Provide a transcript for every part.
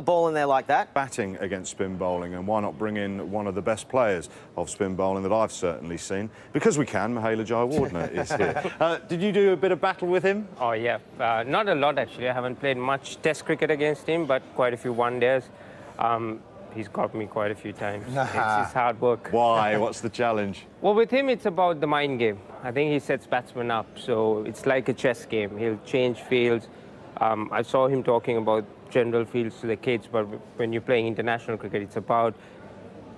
ball in there like that. Batting against spin bowling, and why not bring in one of the best players of spin bowling that I've certainly seen? Because we can, Mahela and Shane Warne is here. Did you do a bit of battle with him? Oh, yeah. Not a lot, actually. I haven't played much Test cricket against him, but quite a few one-days. He's got me quite a few times. It's his hard work. Why? What's the challenge? Well, with him, it's about the mind game. I think he sets batsmen up, so it's like a chess game. He'll change fields. I saw him talking about general fields to the kids, but when you're playing international cricket, it's about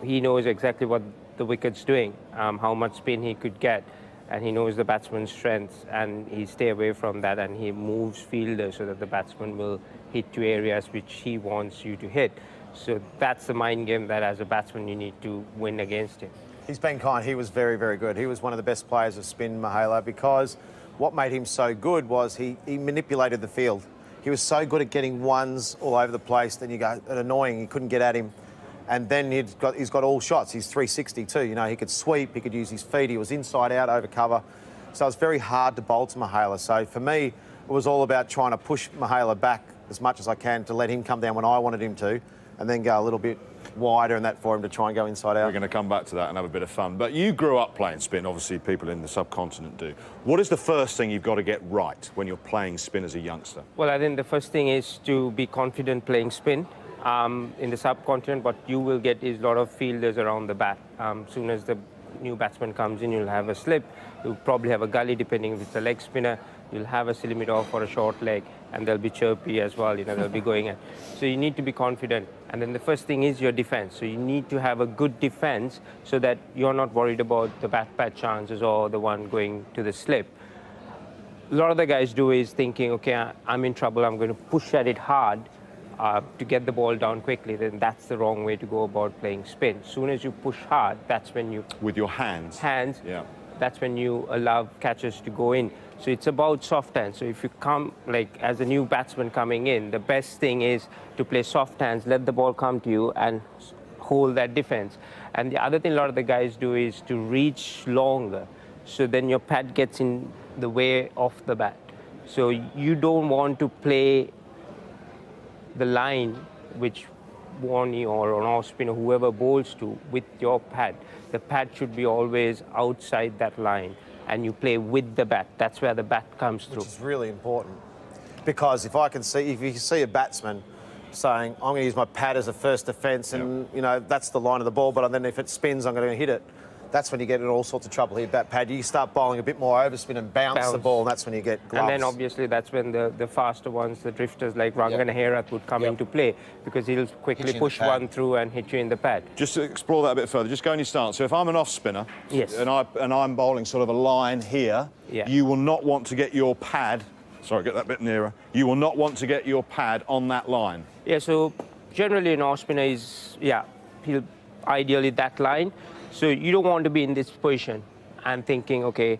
he knows exactly what the wicket's doing, how much spin he could get, and he knows the batsman's strengths, and he stay away from that, and he moves fielders so that the batsman will hit to areas which he wants you to hit. So that's the mind game that as a batsman you need to win against him. He's been kind. He was very, very good. He was one of the best players of spin, Mahela, because what made him so good was he manipulated the field. He was so good at getting ones all over the place, then you go, annoying, you couldn't get at him. And then he's got all shots. He's 360 too. You know, he could sweep, he could use his feet, he was inside out, over cover. So it's very hard to bowl to Mahela. So for me, it was all about trying to push Mahela back as much as I can to let him come down when I wanted him to, and then go a little bit wider and that for him to try and go inside out. We're going to come back to that and have a bit of fun. But you grew up playing spin, obviously people in the subcontinent do. What is the first thing you've got to get right when you're playing spin as a youngster? Well, I think the first thing is to be confident playing spin. In the subcontinent, what you will get is a lot of fielders around the bat. Soon as the new batsman comes in, you'll have a slip. You'll probably have a gully, depending if it's a leg spinner. You'll have a silly mid-off or a short leg, and they'll be chirpy as well, you know, they'll be going in. So you need to be confident. And then the first thing is your defense. So you need to have a good defense so that you're not worried about the bat pad chances or the one going to the slip. A lot of the guys do is thinking, okay, I'm in trouble, I'm going to push at it hard to get the ball down quickly. Then that's the wrong way to go about playing spin. As soon as you push hard, that's when you... With your hands? Hands. Yeah. That's when you allow catches to go in. So it's about soft hands. So if you come, like, as a new batsman coming in, the best thing is to play soft hands, let the ball come to you and hold that defense. And the other thing a lot of the guys do is to reach longer. So then your pad gets in the way of the bat. So you don't want to play the line which Warne or an off spinner, whoever bowls to, with your pad. The pad should be always outside that line, and you play with the bat. That's where the bat comes through. Which is really important, because if you see a batsman saying, I'm going to use my pad as a first defence, and you know that's the line of the ball, but then if it spins, I'm going to hit it. That's when you get in all sorts of trouble here, bat pad. You start bowling a bit more overspin and bounce the ball, and that's when you get gloves. And then obviously that's when the faster ones, the drifters like Rangan Herath would come into play, because he'll quickly push one through and hit you in the pad. Just to explore that a bit further, just go on your stance. So if I'm an off spinner, and I'm bowling sort of a line here, you will not want to get your pad, sorry, get that bit nearer, you will not want to get your pad on that line. Yeah, so generally an off spinner is, he'll ideally that line. So you don't want to be in this position and thinking, okay,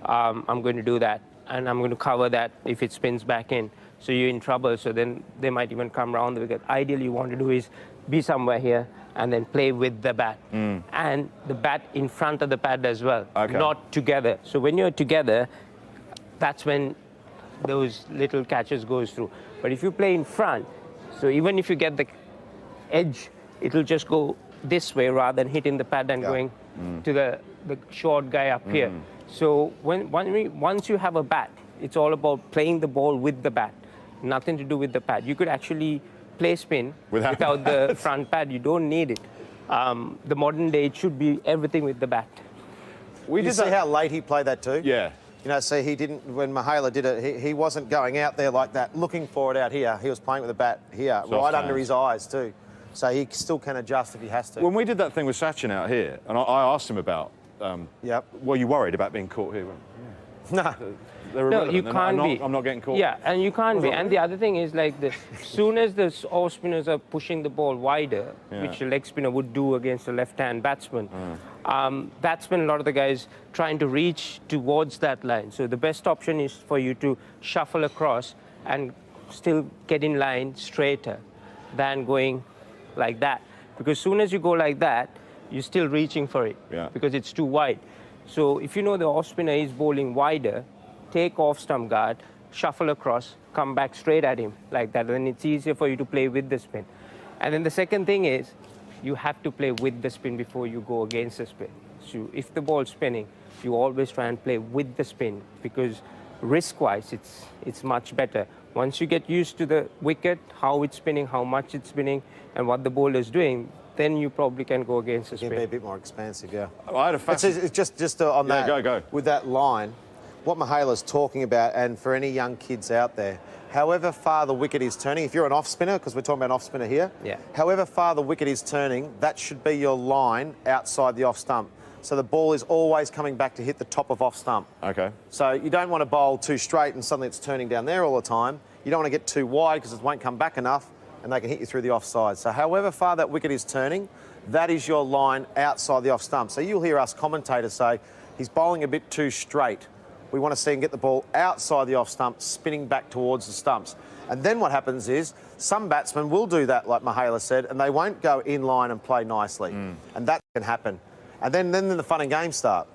I'm going to do that, and I'm going to cover that if it spins back in. So you're in trouble, so then they might even come around the wicket. Ideally, you want to do is be somewhere here and then play with the bat. And the bat in front of the pad as well, not together. So when you're together, that's when those little catches goes through. But if you play in front, so even if you get the edge, it'll just go this way rather than hitting the pad and going to the short guy up here. So once you have a bat, it's all about playing the ball with the bat, nothing to do with the pad. You could actually play spin without the front pad. You don't need it. The modern day, it should be everything with the bat. You see how late he played that too? Yeah. You know, see, he didn't, when Mahela did it, he wasn't going out there like that, looking for it out here. He was playing with the bat here, right under his eyes too. So he still can adjust if he has to. When we did that thing with Sachin out here, and I asked him about, were you worried about being caught here? No. No, you can't be. I'm not getting caught. Yeah, and you can't be. And the other thing is, like, as soon as the off spinners are pushing the ball wider, which a leg spinner would do against a left-hand batsman, that's when a lot of the guys trying to reach towards that line. So the best option is for you to shuffle across and still get in line straighter than going like that, because as soon as you go like that, you're still reaching for it because it's too wide. So if you know the off spinner is bowling wider, take off stump guard, shuffle across, come back straight at him like that, then it's easier for you to play with the spin. And then the second thing is, you have to play with the spin before you go against the spin. So if the ball's spinning, you always try and play with the spin, because risk-wise, it's much better. Once you get used to the wicket, how it's spinning, how much it's spinning, and what the bowler is doing, then you probably can go against the spin. It can be a bit more expansive, yeah. I had a it's just on that. Go. With that line, what Mahela's talking about, and for any young kids out there, however far the wicket is turning, if you're an off spinner, because we're talking about an off spinner here, however far the wicket is turning, that should be your line outside the off stump. So the ball is always coming back to hit the top of off stump. Okay. So you don't want to bowl too straight and suddenly it's turning down there all the time. You don't want to get too wide because it won't come back enough and they can hit you through the offside. So however far that wicket is turning, that is your line outside the off stump. So you'll hear us commentators say, he's bowling a bit too straight. We want to see him get the ball outside the off stump, spinning back towards the stumps. And then what happens is some batsmen will do that, like Mahela said, and they won't go in line and play nicely. And that can happen. And then the fun and games start.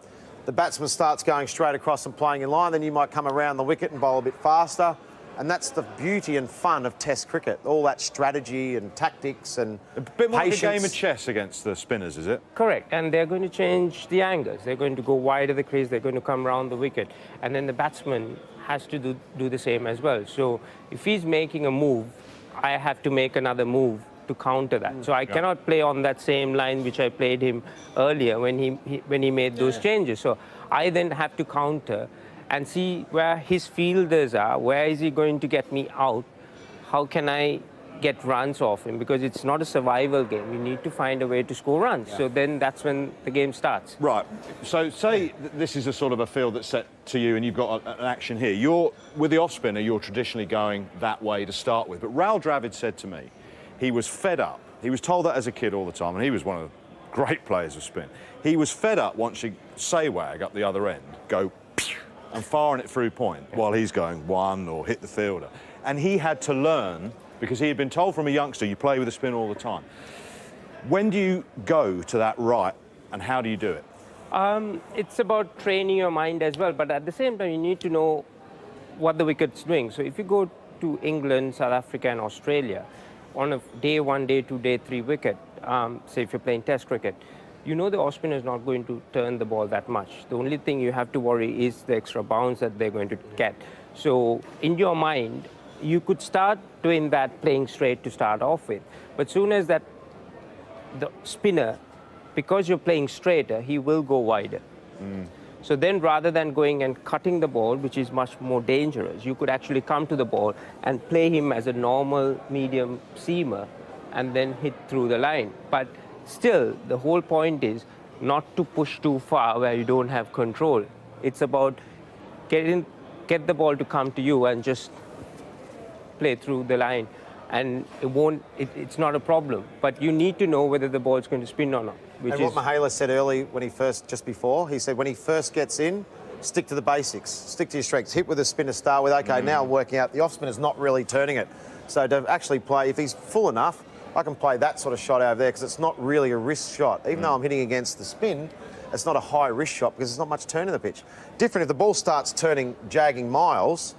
The batsman starts going straight across and playing in line, then you might come around the wicket and bowl a bit faster. And that's the beauty and fun of Test cricket, all that strategy and tactics and a bit more patience. like a game of chess against the spinners, is it? Correct, and they're going to change the angles. They're going to go wide of the crease, they're going to come around the wicket. And then the batsman has to do the same as well. So if he's making a move, I have to make another move to counter that. So I cannot play on that same line which I played him earlier when he made those changes. So I then have to counter and see where his fielders are, where is he going to get me out, how can I get runs off him, because it's not a survival game. You need to find a way to score runs. So then that's when the game starts. Right. So say this is a sort of a field that's set to you and you've got an action here. You're, with the off-spinner, you're traditionally going that way to start with. But Raul Dravid said to me, he was fed up. He was told that as a kid all the time, and he was one of the great players of spin. He was fed up watching Sehwag up the other end go pew, and firing it through point while he's going one or hit the fielder. And he had to learn, because he had been told from a youngster, you play with a spin all the time. When do you go to that right, and how do you do it? It's about training your mind as well, but at the same time, you need to know what the wicket's doing. So if you go to England, South Africa, and Australia, on a day 1, day 2, day 3 wicket, say if you're playing Test cricket, you know the off-spinner is not going to turn the ball that much. The only thing you have to worry is the extra bounce that they're going to get. So in your mind, you could start doing that, playing straight to start off with. But soon as the spinner, because you're playing straighter, he will go wider. So then rather than going and cutting the ball, which is much more dangerous, you could actually come to the ball and play him as a normal medium seamer and then hit through the line. But still, the whole point is not to push too far where you don't have control. It's about get the ball to come to you and just play through the line. And it's not a problem. But you need to know whether the ball is going to spin or not. And what Mahela said early when he said when he first gets in, stick to the basics, stick to your strengths, hit with a spinner, start with, okay, now I'm working out the off spinner's not really turning it. So to actually play, if he's full enough, I can play that sort of shot over there because it's not really a risk shot. Even though I'm hitting against the spin, it's not a high risk shot because there's not much turn in the pitch. Different if the ball starts jagging miles,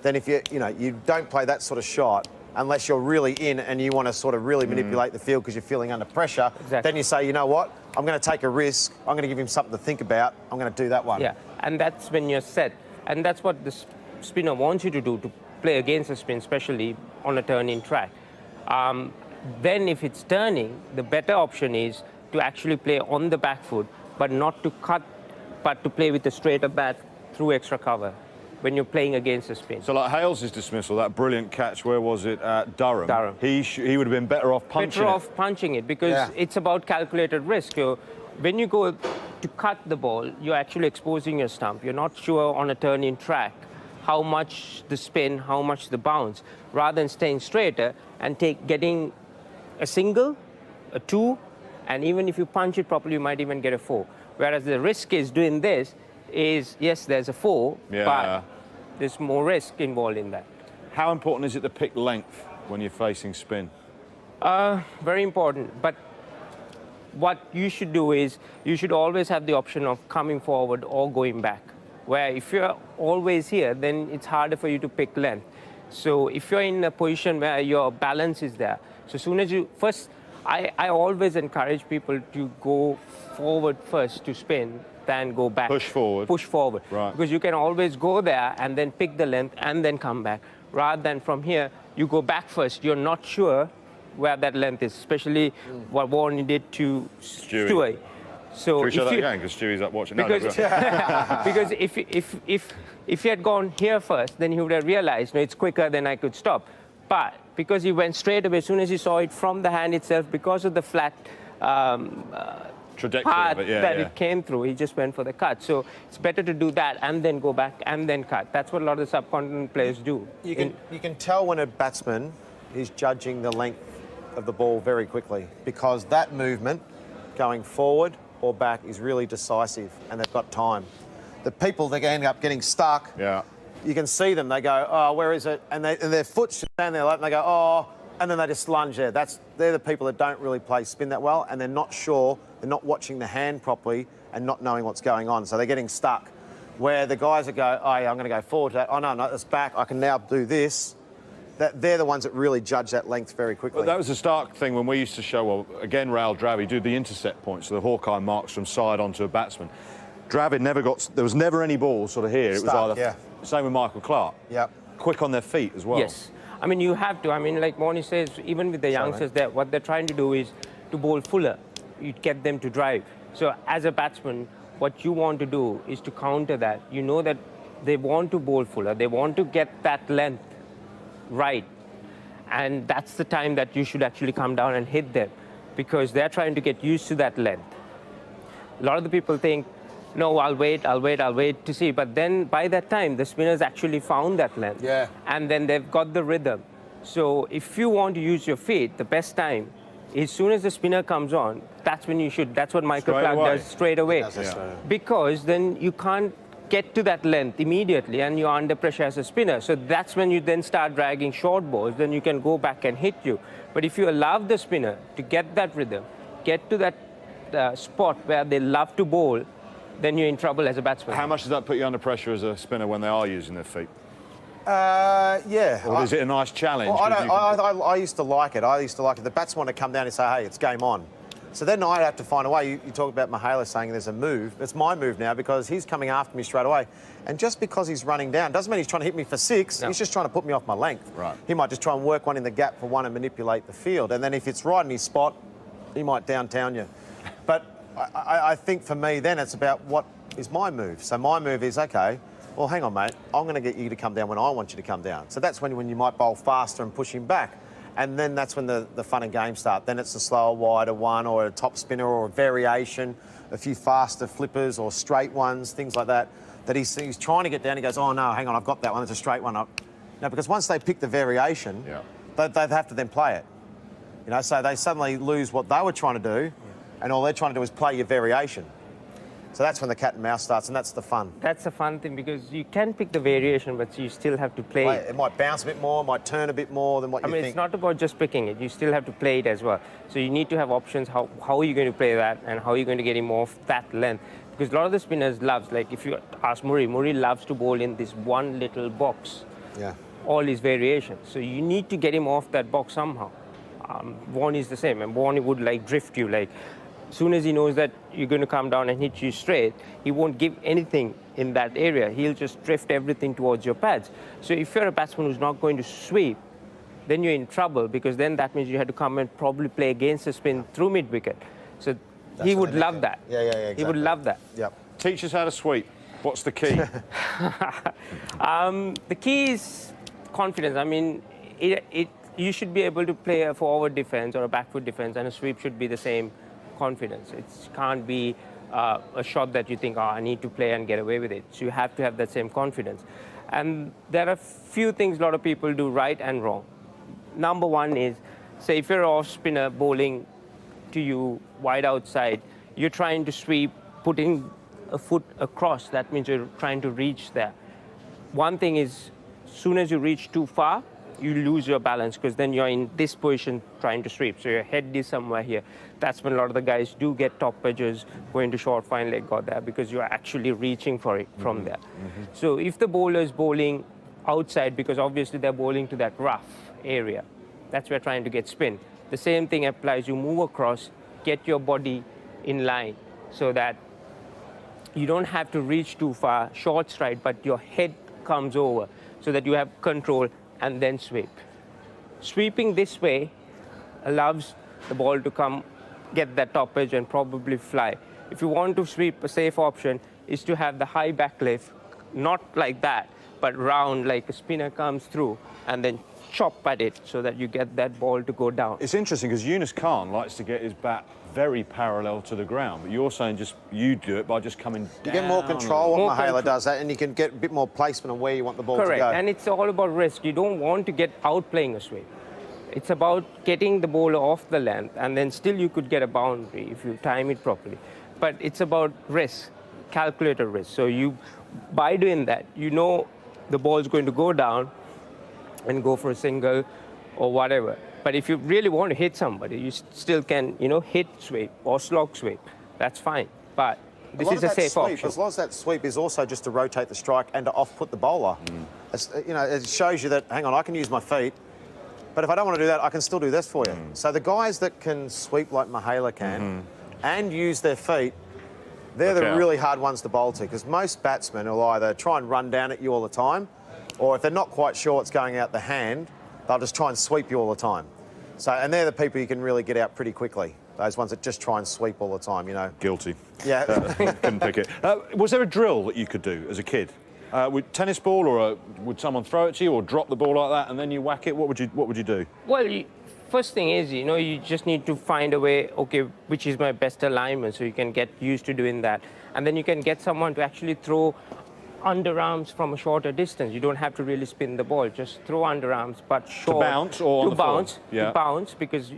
then if you don't play that sort of shot, unless you're really in and you want to sort of really manipulate the field because you're feeling under pressure, then you say, you know what, I'm going to take a risk, I'm going to give him something to think about, I'm going to do that one. Yeah, and that's when you're set. And that's what the spinner wants you to do, to play against the spin, especially on a turning track. Then if it's turning, the better option is to actually play on the back foot, but not to cut, but to play with a straighter bat through extra cover when you're playing against the spin. So like Hales' dismissal, that brilliant catch, where was it, at Durham? Durham. He would have been better off punching it because it's about calculated risk. So when you go to cut the ball, you're actually exposing your stump. You're not sure on a turning track how much the spin, how much the bounce, rather than staying straighter and getting a single, a 2, and even if you punch it properly, you might even get a 4. Whereas the risk is doing this is, yes, there's a 4, but there's more risk involved in that. How important is it to pick length when you're facing spin? Very important, but what you should do is you should always have the option of coming forward or going back. Where if you're always here, then it's harder for you to pick length. So if you're in a position where your balance is there, so as soon as you first, I always encourage people to go forward first to spin, than go back. Push forward. Push forward. Right. Because you can always go there and then pick the length and then come back. Rather than from here, you go back first. You're not sure where that length is, especially what Warne did to Stewie. So should we show that again? Because Stewie's up watching. Because, because if he had gone here first, then he would have realized, no, it's quicker than I could stop. But because he went straight away, as soon as he saw it from the hand itself, because of the flat trajectory part of it, it came through, he just went for the cut. So it's better to do that and then go back and then cut. That's what a lot of the subcontinent players do. You can tell when a batsman is judging the length of the ball very quickly, because that movement going forward or back is really decisive, and they've got time. The people that end up getting stuck, you can see them. They go, oh, where is it? And their foot's just down there, and they go, oh, and then they just lunge there. They're the people that don't really play spin that well, and they're not sure, they're not watching the hand properly and not knowing what's going on. So they're getting stuck. Where the guys that go, oh, yeah, I'm going to go forward to that. Oh, no, that's back. I can now do this. They're the ones that really judge that length very quickly. Well, that was the Stark thing when we used to show, well, again, Raul Dravid do the intercept points, so the Hawkeye marks from side onto a batsman. Dravid never got, there was never any ball sort of here. It was either, same with Michael Clark. Quick on their feet as well. Yes. I mean, you have to. I mean, like Warne says, even with the youngsters there, what they're trying to do is to bowl fuller. You get them to drive. So as a batsman, what you want to do is to counter that. You know that they want to bowl fuller. They want to get that length right. And that's the time that you should actually come down and hit them, because they're trying to get used to that length. A lot of the people think, no, I'll wait to see. But then by that time, the spinners actually found that length. And then they've got the rhythm. So if you want to use your feet, the best time is as soon as the spinner comes on, that's when you should. That's what Michael Clark does straight away. Because then you can't get to that length immediately and you're under pressure as a spinner. So that's when you then start dragging short balls, then you can go back and hit you. But if you allow the spinner to get that rhythm, get to that spot where they love to bowl, then you're in trouble as a batsman. How much does that put you under pressure as a spinner when they are using their feet? Yeah. Or is it a nice challenge? Well, I used to like it. The batsman want to come down and say, hey, it's game on. So then I'd have to find a way. You talk about Mahela saying there's a move. It's my move now, because he's coming after me straight away. And just because he's running down doesn't mean he's trying to hit me for six. No. He's just trying to put me off my length. He might just try and work one in the gap for one and manipulate the field. And then if it's right in his spot, he might downtown you. But I think for me then it's about what is my move. So my move is, OK, well, hang on, mate. I'm going to get you to come down when I want you to come down. So that's when you might bowl faster and push him back. And then that's when the fun and games start. Then it's a slower, wider one, or a top spinner, or a variation, a few faster flippers or straight ones, things like that, that he's trying to get down. He goes, oh, no, hang on, I've got that one. It's a straight one. No, because once they pick the variation, they have to then play it. You know, so they suddenly lose what they were trying to do, and all they're trying to do is play your variation. So that's when the cat and mouse starts, and that's the fun. That's the fun thing, because you can pick the variation, but you still have to play it. It might bounce a bit more, might turn a bit more than what you think. I mean, it's not about just picking it. You still have to play it as well. So you need to have options. How are you going to play that, and how are you going to get him off that length? Because a lot of the spinners loves, like if you ask Murray loves to bowl in this one little box. All his variations. So you need to get him off that box somehow. Warne is the same, and Warne would like drift you. Like, as soon as he knows that you're going to come down and hit you straight, he won't give anything in that area. He'll just drift everything towards your pads. So if you're a batsman who's not going to sweep, then you're in trouble, because then that means you had to come and probably play against a spin through mid-wicket. So he would love that. Exactly. He would love that. Teach us how to sweep. What's the key? The key is confidence. I mean, you should be able to play a forward defense or a backward defense, and a sweep should be the same confidence. It can't be a shot that you think, oh, I need to play and get away with it. So you have to have that same confidence. And there are a few things a lot of people do right and wrong. Number one is, say if you're an off spinner bowling to you wide outside, you're trying to sweep, putting a foot across. That means you're trying to reach there. One thing is, as soon as you reach too far, you lose your balance, because then you're in this position trying to sweep. So your head is somewhere here. That's when a lot of the guys do get top edges, going to short, fine leg, got there, because you're actually reaching for it from there. So if the bowler is bowling outside because obviously they're bowling to that rough area. That's where trying to get spin. The same thing applies. You move across, get your body in line so that you don't have to reach too far, short stride, but your head comes over so that you have control and then sweep. Sweeping this way allows the ball to come, get that top edge and probably fly. If you want to sweep, a safe option is to have the high back lift, not like that, but round like a spinner comes through and then chop at it so that you get that ball to go down. It's interesting because Yunus Khan likes to get his bat very parallel to the ground, but you're saying just you do it by just coming down. You get more control. What Mahela does that, and you can get a bit more placement on where you want the ball to go. Correct, and it's all about risk. You don't want to get outplaying a sweep. It's about getting the bowler off the length, and then still you could get a boundary if you time it properly. But it's about risk, calculated risk. So you, by doing that, you know the ball is going to go down and go for a single or whatever. But if you really want to hit somebody, you still can, hit sweep or slog sweep. That's fine. But this is a safe option. As long as that sweep is also just to rotate the strike and to off-put the bowler. It shows you that, hang on, I can use my feet, but if I don't want to do that, I can still do this for you. So the guys that can sweep like Mahela can and use their feet, they're the really hard ones to bowl to, because most batsmen will either try and run down at you all the time, or if they're not quite sure what's going out the hand, they'll just try and sweep you all the time. So, and they're the people you can really get out pretty quickly. Those ones that just try and sweep all the time, Guilty. Yeah. Couldn't pick it. Was there a drill that you could do as a kid? With tennis ball, or would someone throw it to you, or drop the ball like that and then you whack it? What would you do? Well, first thing is, you just need to find a way, okay, which is my best alignment, so you can get used to doing that. And then you can get someone to actually throw underarms from a shorter distance. You don't have to really spin the ball. Just throw underarms, but short. To bounce or on the bounce? Yeah. To bounce, because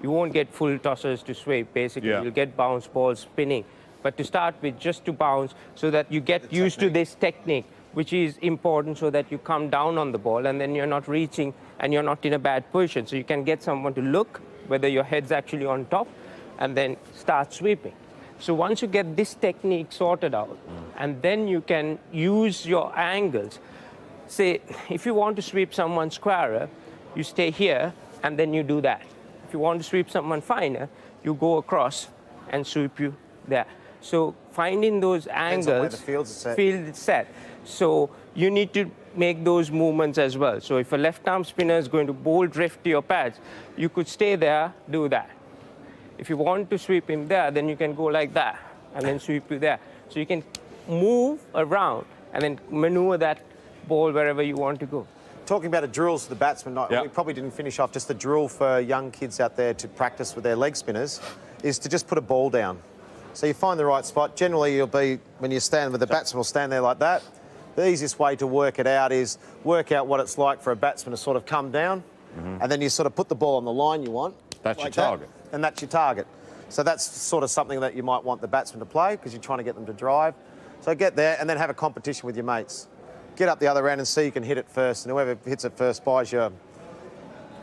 you won't get full tossers to sweep, basically. Yeah. You'll get bounce balls spinning. But to start with, just to bounce, so that you get used to this technique, which is important so that you come down on the ball and then you're not reaching and you're not in a bad position. So you can get someone to look whether your head's actually on top and then start sweeping. So once you get this technique sorted out, and then you can use your angles. Say, if you want to sweep someone squarer, you stay here, and then you do that. If you want to sweep someone finer, you go across and sweep you there. So finding those angles, where the field is set. So you need to make those movements as well. So if a left-arm spinner is going to bowl drift to your pads, you could stay there, do that. If you want to sweep him there, then you can go like that and then sweep you there. So you can move around and then maneuver that ball wherever you want to go. Talking about the drills for the batsmen, we probably didn't finish off just the drill for young kids out there to practice with their leg spinners, is to just put a ball down. So you find the right spot. Generally, you'll be, when you stand with the batsman, will stand there like that. The easiest way to work it out is work out what it's like for a batsman to sort of come down, and then you sort of put the ball on the line you want. That's like your target. And that's your target. So that's sort of something that you might want the batsman to play, because you're trying to get them to drive. So get there and then have a competition with your mates. Get up the other end and see who can hit it first, and whoever hits it first buys your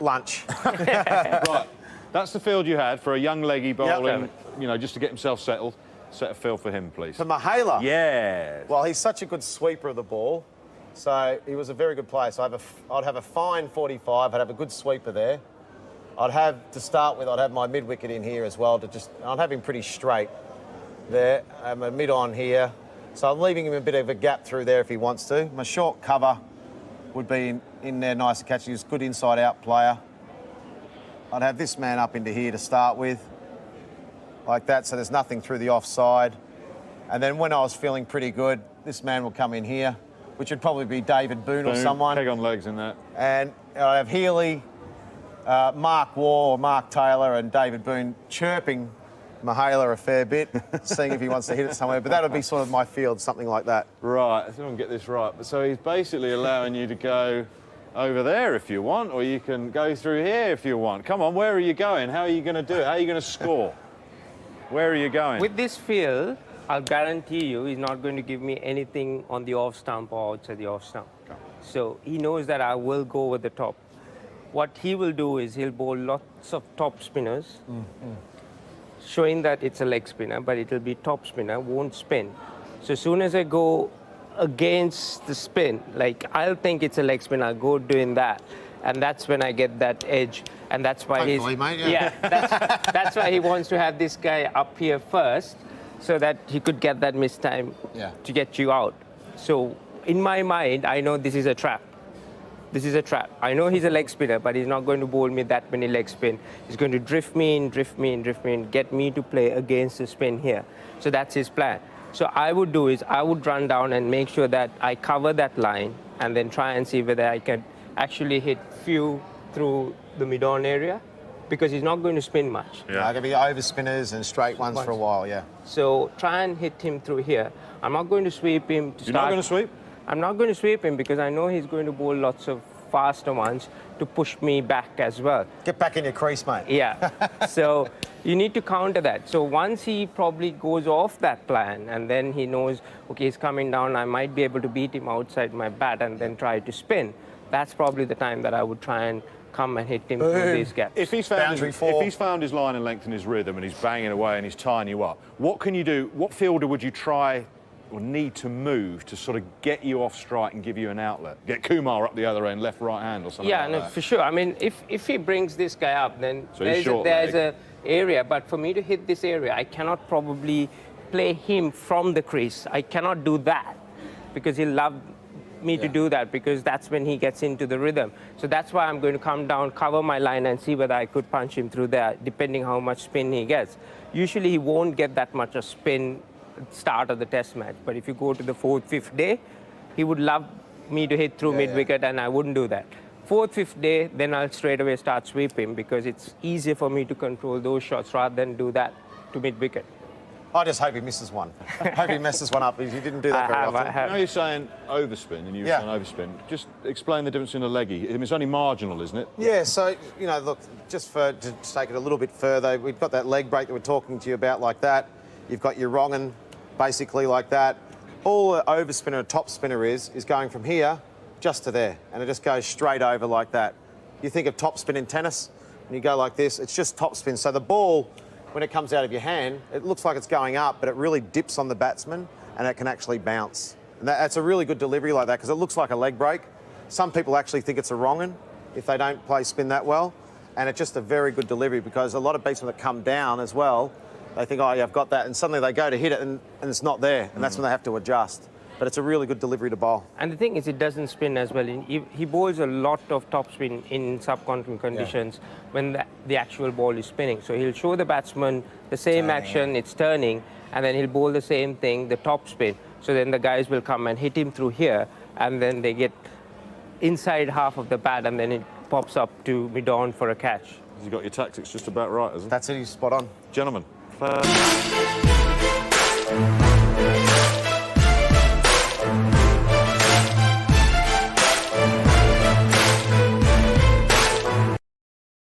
lunch. Right. That's the field you had for a young leggy bowling, Yep. Just to get himself settled. Set a field for him, please. For Mahela? Yeah. Well, he's such a good sweeper of the ball. So he was a very good player. So I'd have a fine 45. I'd have a good sweeper there. I'd have my mid-wicket in here as well. I'd have him pretty straight there. My mid on here. So I'm leaving him a bit of a gap through there if he wants to. My short cover would be in there, nice to catch. He's a good inside-out player. I'd have this man up into here to start with, like that, so there's nothing through the offside. And then when I was feeling pretty good, this man will come in here, which would probably be David Boone or someone. Peg on legs in that. And I have Healy, Mark Waugh or Mark Taylor and David Boone chirping Mahela a fair bit, seeing if he wants to hit it somewhere. But that would be sort of my field, something like that. Right, I think I can get this right. So he's basically allowing you to go over there if you want, or you can go through here if you want. Come on, where are you going? How are you going to do it? How are you going to score? Where are you going? With this field, I'll guarantee you he's not going to give me anything on the off stump or outside the off stump. Okay. So he knows that I will go over the top. What he will do is he'll bowl lots of top spinners, showing that it's a leg spinner, but it'll be top spinner, won't spin. So as soon as I go against the spin. Like, I'll think it's a leg spin, I'll go doing that. And that's when I get that edge. And that's why Hopefully, mate, yeah. that's why he wants to have this guy up here first, so that he could get that missed time to get you out. So in my mind, I know this is a trap. This is a trap. I know he's a leg spinner, but he's not going to bowl me that many leg spin. He's going to drift me in, get me to play against the spin here. So that's his plan. So I would do is I would run down and make sure that I cover that line and then try and see whether I can actually hit few through the mid-on area, because he's not going to spin much. Yeah, going to be over spinners and straight ones for a while, yeah. So try and hit him through here. I'm not going to sweep him to You're not going to sweep? I'm not going to sweep him because I know he's going to bowl lots of faster ones to push me back as well. Get back in your crease, mate. Yeah. So you need to counter that. So once he probably goes off that plan and then he knows, okay, he's coming down, I might be able to beat him outside my bat and then try to spin. That's probably the time that I would try and come and hit him through these gaps. If he's found his line and length and his rhythm and he's banging away and he's tying you up, what can you do? What fielder would you try or need to move to sort of get you off strike and give you an outlet? Get Kumar up the other end, left, right hand or something like that? Yeah, no, for sure. I mean, if he brings this guy up, then so there's a area. But for me to hit this area, I cannot probably play him from the crease. I cannot do that because he'll love me to do that, because that's when he gets into the rhythm. So that's why I'm going to come down, cover my line and see whether I could punch him through there, depending how much spin he gets. Usually he won't get that much of spin start of the test match, but if you go to the 4th, 5th day, he would love me to hit through mid-wicket, and I wouldn't do that. 4th, 5th day, then I'll straight away start sweeping, because it's easier for me to control those shots rather than do that to mid-wicket. I just hope he misses one. I hope he messes one up. He didn't do that very often. I know you're saying overspin, and you were saying overspin. Just explain the difference in a leggy. I mean, it's only marginal, isn't it? Yeah, so, you know, look, just to take it a little bit further, we've got that leg break that we're talking to you about like that. You've got your wrong'un basically like that. All an overspinner, a top spinner is going from here just to there, and it just goes straight over like that. You think of top spin in tennis, and you go like this, it's just top spin. So the ball, when it comes out of your hand, it looks like it's going up, but it really dips on the batsman and it can actually bounce. And that's a really good delivery like that, because it looks like a leg break. Some people actually think it's a wrong'un if they don't play spin that well. And it's just a very good delivery, because a lot of batsmen that come down as well, they think, oh, yeah, I've got that. And suddenly they go to hit it and it's not there. And that's when they have to adjust. But it's a really good delivery to bowl. And the thing is, it doesn't spin as well. He bowls a lot of topspin in subcontinental conditions when the actual ball is spinning. So he'll show the batsman the same action, it's turning, and then he'll bowl the same thing, the topspin. So then the guys will come and hit him through here, and then they get inside half of the bat, and then it pops up to mid-on for a catch. You got your tactics just about right, hasn't it? That's it, he's spot on. Gentlemen.